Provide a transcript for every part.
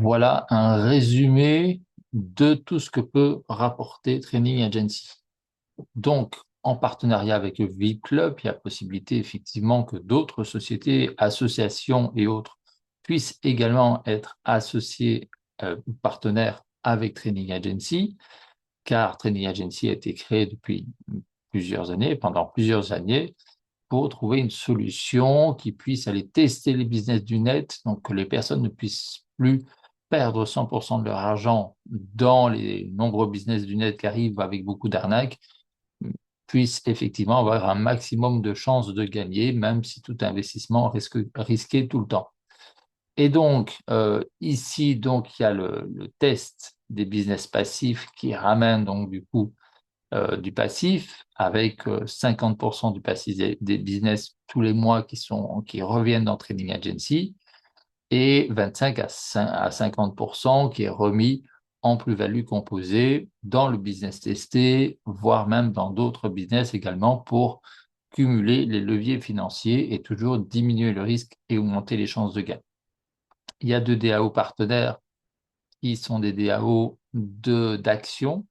Voilà un résumé de tout ce que peut rapporter Training Agency. Donc, en partenariat avec le VIP Club, il y a possibilité effectivement que d'autres sociétés, associations et autres puissent également être associés ou partenaires avec Training Agency, car Training Agency a été créé depuis pendant plusieurs années, pour trouver une solution qui puisse aller tester les business du net, donc que les personnes ne puissent plus perdre 100% de leur argent dans les nombreux business du net qui arrivent avec beaucoup d'arnaques, puissent effectivement avoir un maximum de chances de gagner, même si tout investissement risque risqué tout le temps. Et donc, ici, donc, il y a le test des business passifs qui ramène donc du coup du passif, avec 50% du passif des business tous les mois qui reviennent dans Training Agency et 25 à 50% qui est remis en plus-value composée dans le business testé, voire même dans d'autres business également pour cumuler les leviers financiers et toujours diminuer le risque et augmenter les chances de gain. Il y a deux DAO partenaires qui sont des DAO d'action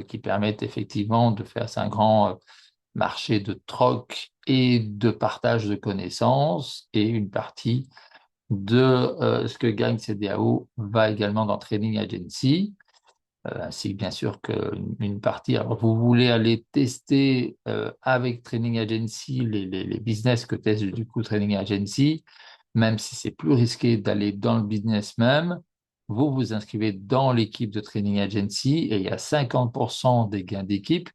qui permettent effectivement de faire un grand marché de troc et de partage de connaissances, et une partie de ce que gagne ces DAO va également dans Training Agency, ainsi que bien sûr qu'une partie. Alors, vous voulez aller tester avec Training Agency les business que teste du coup Training Agency, même si c'est plus risqué d'aller dans le business même, vous vous inscrivez dans l'équipe de Training Agency et il y a 50% des gains d'équipe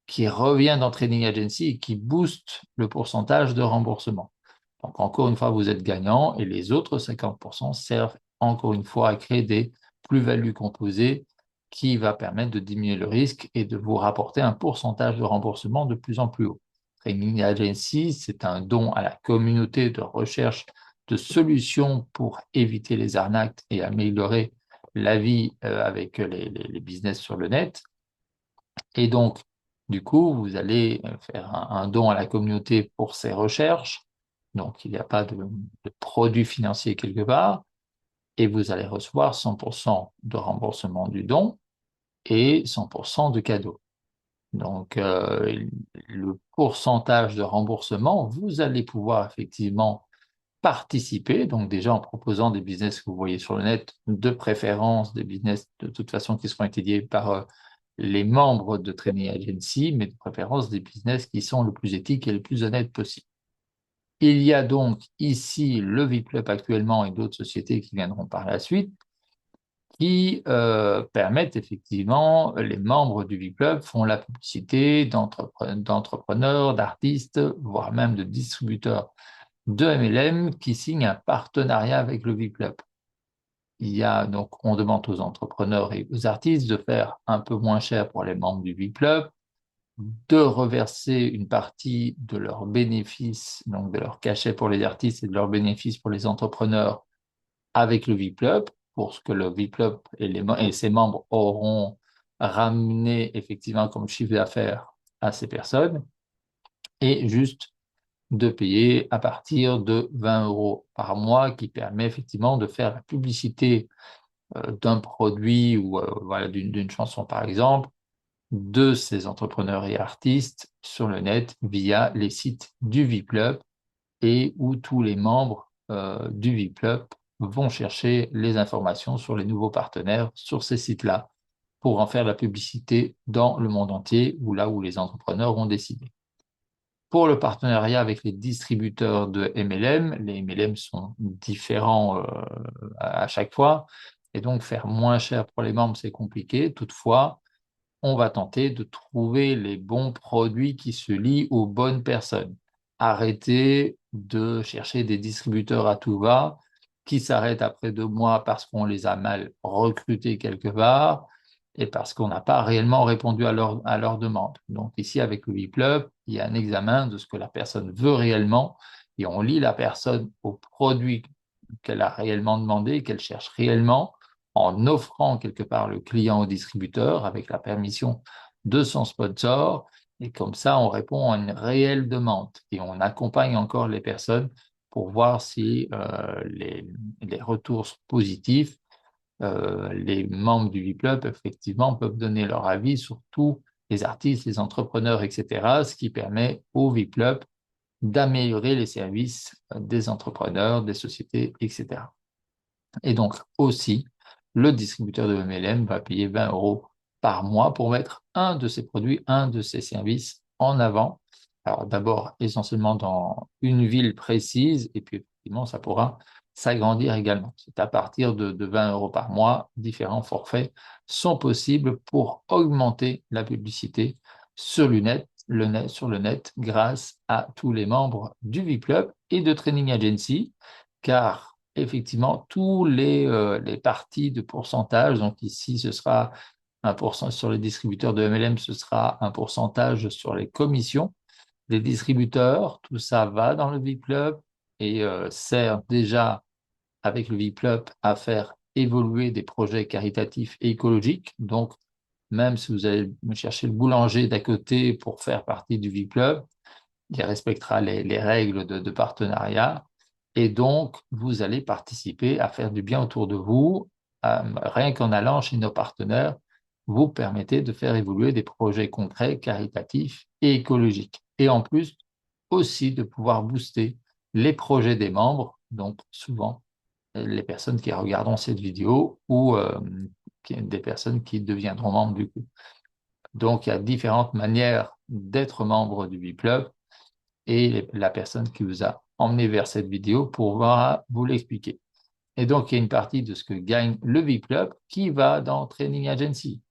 qui revient dans Training Agency et qui booste le pourcentage de remboursement. Donc, encore une fois, vous êtes gagnant et les autres 50% servent encore une fois à créer des plus-values composées qui va permettre de diminuer le risque et de vous rapporter un pourcentage de remboursement de plus en plus haut. Training Agency, c'est un don à la communauté de recherche de solutions pour éviter les arnaques et améliorer la vie avec les business sur le net. Et donc, du coup, vous allez faire un don à la communauté pour ces recherches. Donc, il n'y a pas de produit financier quelque part. Et vous allez recevoir 100% de remboursement du don et 100% de cadeau. Donc, le pourcentage de remboursement, vous allez pouvoir effectivement participer, donc déjà en proposant des business que vous voyez sur le net, de préférence des business de toute façon qui seront étudiés par les membres de Training Agency, mais de préférence des business qui sont le plus éthiques et le plus honnêtes possible. Il y a donc ici le VIP-Club actuellement et d'autres sociétés qui viendront par la suite, qui permettent effectivement, les membres du VIP-Club font la publicité d'entrepreneurs, d'artistes, voire même de distributeurs de MLM qui signent un partenariat avec le VIP-Club. Il y a donc, on demande aux entrepreneurs et aux artistes de faire un peu moins cher pour les membres du VIP-Club, de reverser une partie de leurs bénéfices, donc de leur cachet pour les artistes et de leurs bénéfices pour les entrepreneurs avec le VIP-Club, pour ce que le VIP-Club et ses membres auront ramené effectivement comme chiffre d'affaires à ces personnes, et juste de payer à partir de 20 euros par mois, qui permet effectivement de faire la publicité d'un produit ou voilà, d'une chanson par exemple, de ces entrepreneurs et artistes sur le net via les sites du VIP-Club, et où tous les membres du VIP-Club vont chercher les informations sur les nouveaux partenaires sur ces sites-là pour en faire la publicité dans le monde entier ou là où les entrepreneurs ont décidé. Pour le partenariat avec les distributeurs de MLM, les MLM sont différents à chaque fois, et donc faire moins cher pour les membres, c'est compliqué. Toutefois, on va tenter de trouver les bons produits qui se lient aux bonnes personnes. Arrêtez de chercher des distributeurs à tout va qui s'arrêtent après 2 mois parce qu'on les a mal recrutés quelque part et parce qu'on n'a pas réellement répondu à leur demande. Donc ici, avec le V-Club, il y a un examen de ce que la personne veut réellement et on lie la personne au produit qu'elle a réellement demandé, qu'elle cherche réellement, en offrant quelque part le client au distributeur avec la permission de son sponsor. Et comme ça, on répond à une réelle demande et on accompagne encore les personnes pour voir si les retours sont positifs les membres du VIP-Club, effectivement, peuvent donner leur avis sur tous les artistes, les entrepreneurs, etc., ce qui permet au VIP-Club d'améliorer les services des entrepreneurs, des sociétés, etc. Et donc aussi, le distributeur de MLM va payer 20 € par mois pour mettre un de ses produits, un de ses services en avant. Alors d'abord, essentiellement dans une ville précise, et puis effectivement, ça pourra s'agrandir également. C'est à partir de 20 € par mois, différents forfaits sont possibles pour augmenter la publicité sur sur le net grâce à tous les membres du VIP-Club et de Training Agency, car effectivement, tous les parties de pourcentage, donc ici, ce sera 1% sur les distributeurs de MLM, ce sera un pourcentage sur les commissions des distributeurs. Tout ça va dans le VIP-Club et sert déjà avec le VIP-Club à faire évoluer des projets caritatifs et écologiques. Donc, même si vous allez me chercher le boulanger d'à côté pour faire partie du VIP-Club, il respectera les règles de partenariat. Et donc, vous allez participer à faire du bien autour de vous. Rien qu'en allant chez nos partenaires, vous permettez de faire évoluer des projets concrets, caritatifs et écologiques. Et en plus, aussi de pouvoir booster les projets des membres, donc souvent les personnes qui regarderont cette vidéo ou des personnes qui deviendront membres du coup. Donc, il y a différentes manières d'être membre du VIP-Club et la personne qui vous a emmené vers cette vidéo pourra vous l'expliquer. Et donc, il y a une partie de ce que gagne le VIP-Club qui va dans Training Agency,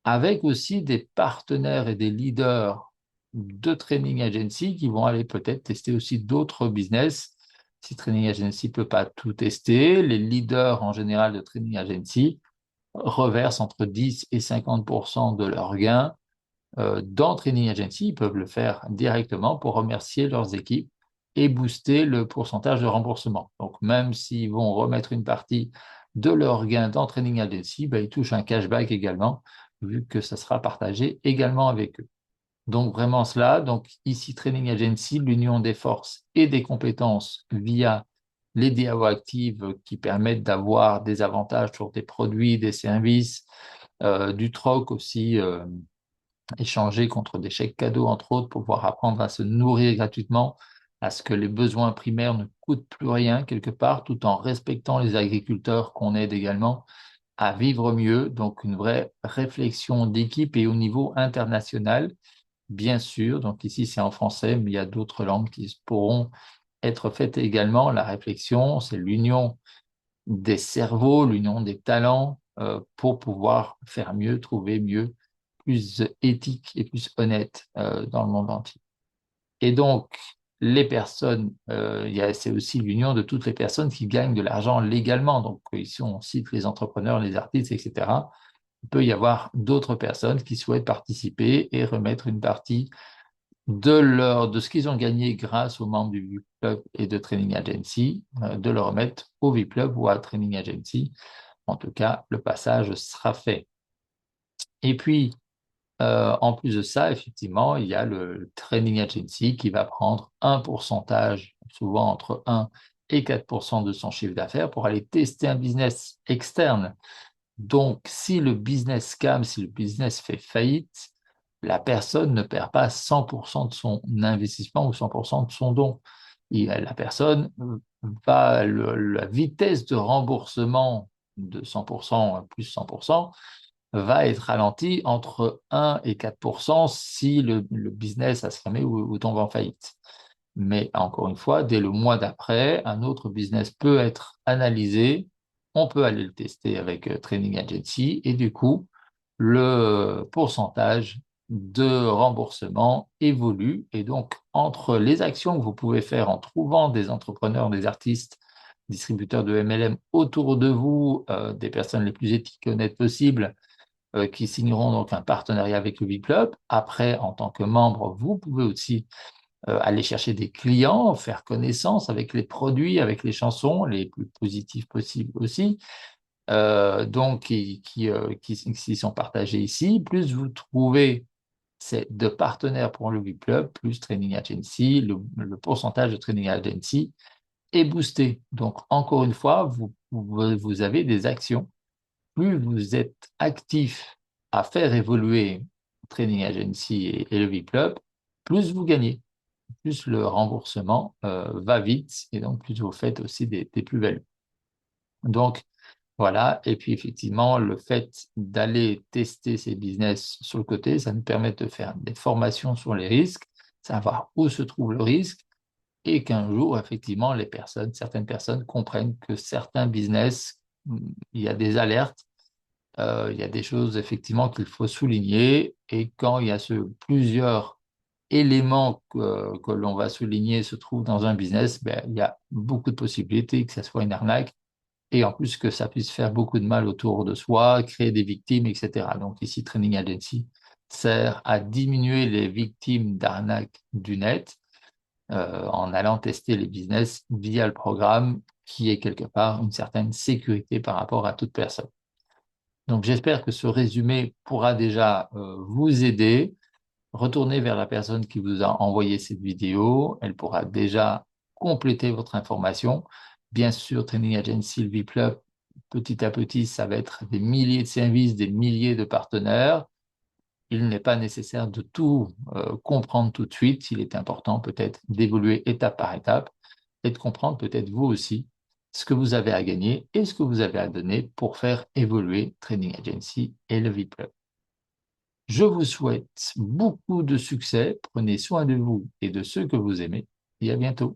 avec aussi des partenaires et des leaders de Training Agency qui vont aller peut-être tester aussi d'autres business. Si Training Agency ne peut pas tout tester, les leaders en général de Training Agency reversent entre 10 et 50% de leurs gains dans Training Agency. Ils peuvent le faire directement pour remercier leurs équipes et booster le pourcentage de remboursement. Donc, même s'ils vont remettre une partie de leurs gains dans Training Agency, ben, ils touchent un cashback également, vu que ça sera partagé également avec eux. Donc, vraiment cela. Donc, ici, Training Agency, l'union des forces et des compétences via les DAO actives qui permettent d'avoir des avantages sur des produits, des services, du troc aussi, échanger contre des chèques cadeaux, entre autres, pour pouvoir apprendre à se nourrir gratuitement, à ce que les besoins primaires ne coûtent plus rien quelque part, tout en respectant les agriculteurs qu'on aide également à vivre mieux. Donc, une vraie réflexion d'équipe et au niveau international, bien sûr. Donc, ici, c'est en français, mais il y a d'autres langues qui pourront être faites également. La réflexion, c'est l'union des cerveaux, l'union des talents pour pouvoir faire mieux, trouver mieux, plus éthique et plus honnête dans le monde entier. Et donc, les personnes, c'est aussi l'union de toutes les personnes qui gagnent de l'argent légalement. Donc, ici, on cite les entrepreneurs, les artistes, etc. Il peut y avoir d'autres personnes qui souhaitent participer et remettre une partie de ce qu'ils ont gagné grâce aux membres du VIP-Club et de Training Agency, de le remettre au VIP-Club ou à Training Agency. En tout cas, le passage sera fait. Et puis, en plus de ça, effectivement, il y a le Training Agency qui va prendre un pourcentage, souvent entre 1 et 4% de son chiffre d'affaires pour aller tester un business externe. Donc, si le business scam, si le business fait faillite, la personne ne perd pas 100% de son investissement ou 100% de son don. La personne va, la vitesse de remboursement de 100% plus 100% va être ralentie entre 1 et 4% si le business a se fermé ou tombe en faillite. Mais encore une fois, dès le mois d'après, un autre business peut être analysé. On peut aller le tester avec Training Agency et du coup, le pourcentage de remboursement évolue. Et donc, entre les actions que vous pouvez faire en trouvant des entrepreneurs, des artistes, distributeurs de MLM autour de vous, des personnes les plus éthiques et honnêtes possibles, qui signeront donc un partenariat avec le VIP-Club. Après, en tant que membre, vous pouvez aussi aller chercher des clients, faire connaissance avec les produits, avec les chansons, les plus positifs possibles aussi, donc qui sont partagés ici. Plus vous trouvez de partenaires pour le VIP-Club, plus Training Agency, le pourcentage de Training Agency est boosté. Donc, encore une fois, vous avez des actions plus vous êtes actif à faire évoluer Training Agency et le V-Club, plus vous gagnez, plus le remboursement va vite et donc plus vous faites aussi des plus-values. Donc, voilà. Et puis, effectivement, le fait d'aller tester ces business sur le côté, ça nous permet de faire des formations sur les risques, savoir où se trouve le risque et qu'un jour, effectivement, certaines personnes comprennent que certains business, il y a des alertes, il y a des choses, effectivement, qu'il faut souligner et quand il y a plusieurs éléments que l'on va souligner se trouvent dans un business, ben, il y a beaucoup de possibilités que ce soit une arnaque et en plus que ça puisse faire beaucoup de mal autour de soi, créer des victimes, etc. Donc ici, Training Agency sert à diminuer les victimes d'arnaques du net en allant tester les business via le programme qui est quelque part une certaine sécurité par rapport à toute personne. Donc j'espère que ce résumé pourra déjà vous aider. Retournez vers la personne qui vous a envoyé cette vidéo. Elle pourra déjà compléter votre information. Bien sûr, Training Agency, le V-Club, petit à petit, ça va être des milliers de services, des milliers de partenaires. Il n'est pas nécessaire de tout comprendre tout de suite. Il est important peut-être d'évoluer étape par étape et de comprendre peut-être vous aussi ce que vous avez à gagner et ce que vous avez à donner pour faire évoluer Training Agency et le V-Club. Je vous souhaite beaucoup de succès. Prenez soin de vous et de ceux que vous aimez. Et à bientôt.